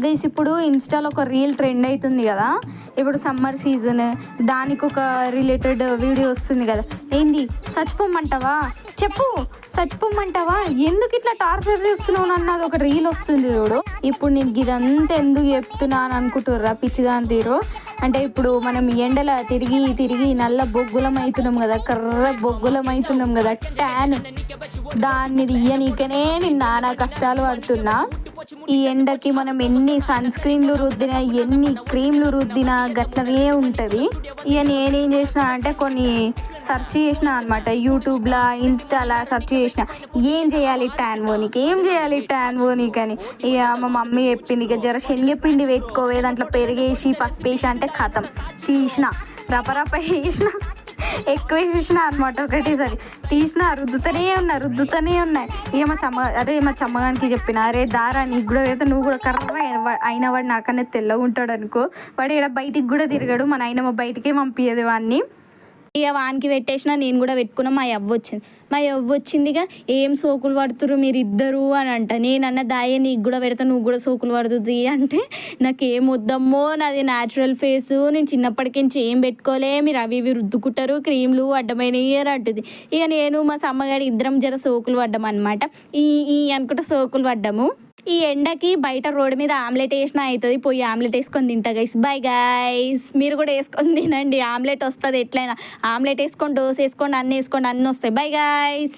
Guys ఇప్పుడు ఇన్స్టాలో ఒక రీల్ ట్రెండ్ అవుతుంది కదా, ఇప్పుడు సమ్మర్ సీజన్, దానికి ఒక రిలేటెడ్ వీడియో వస్తుంది కదా. ఏంది చచ్చిపోమంటావా చెప్పు, చచ్చిపోమంటావా, ఎందుకు ఇట్లా టార్చర్ చేస్తున్నావు అన్నది ఒక రీల్ వస్తుంది చూడు. ఇప్పుడు నేను ఇదంతా ఎందుకు చెప్తున్నా అని అనుకుంటుర్రా పిచ్చిదాని తీరు. అంటే ఇప్పుడు మనం ఎండల తిరిగి తిరిగి నల్ల బొగ్గులం అవుతున్నాం కదా, కర్ర బొగ్గులం అవుతున్నాం కదా, ట్యాన్, దాన్ని తీయనీకనే నేను నానా కష్టాలు పడుతున్నా. ఈ ఎండకి మనం ఎన్ని సన్ స్క్రీన్లు రుద్దినా, ఎన్ని క్రీమ్లు రుద్దినా గట్లనే ఉంటుంది. ఇక నేనేం చేసిన అంటే కొన్ని సెర్చ్ చేసిన అనమాట, యూట్యూబ్లో ఇన్స్టాలో సెర్చ్ చేసిన ఏం చేయాలి ట్యాన్ పోనీకి, ఏం చేయాలి ట్యాన్ పోనీకి అని. ఇక మా మమ్మీ చెప్పింది ఇక జర శనగపిండి పెట్టుకోవే, దాంట్లో పెరిగేసి పసుపు వేసి అంటే కథం తీసిన, రపరప వేసిన, ఎక్కువ వేసిన అనమాట. ఒకటేసారి తీసిన, రుద్దుతూనే ఉన్నాయి. ఇక మా చమ్మగానికి చెప్పిన, అరే దారా నీకు కూడా అయితే నువ్వు కూడా కర్ర అయిన వాడు నాకనే తెల్లగా ఉంటాడు అనుకో, వాడు ఇక్కడ బయటికి కూడా తిరగడు, మన అయిన బయటికే పంపించదు వాడిని. ఇక వానికి పెట్టేసిన, నేను కూడా పెట్టుకున్నా. మా అవ్వ వచ్చిందిగా, ఏం సోకులు పడుతురు మీరు ఇద్దరు అని అంట. నేనన్న దాయే నీకు కూడా పెడతా, నువ్వు కూడా సోకులు పడుతుంది అంటే, నాకేం వద్దమ్మో, నాది న్యాచురల్ ఫేసు, నేను చిన్నప్పటికించి ఏం పెట్టుకోలే, మీరు అవి ఇవి రుద్దుకుంటారు, క్రీమ్లు అడ్డమైనవి అని అంటుంది. ఇక నేను మా సమ్మగాడి ఇద్దరం జర సోకులు పడ్డాం అనమాట. ఈ అనుకుంటా సోకులు పడ్డాము. ఈ ఎండకి బయట రోడ్డు మీద ఆమ్లెట్ వేసినా అవుతుంది, పోయి ఆమ్లెట్ వేసుకొని తింటా గైస్. బై గైస్, మీరు కూడా వేసుకొని తినండి, ఆమ్లెట్ వస్తుంది ఎట్లయినా. ఆమ్లెట్ వేసుకోండి, దోశ వేసుకోండి, అన్నీ వేసుకోండి, అన్నీ వస్తాయి. Bye guys.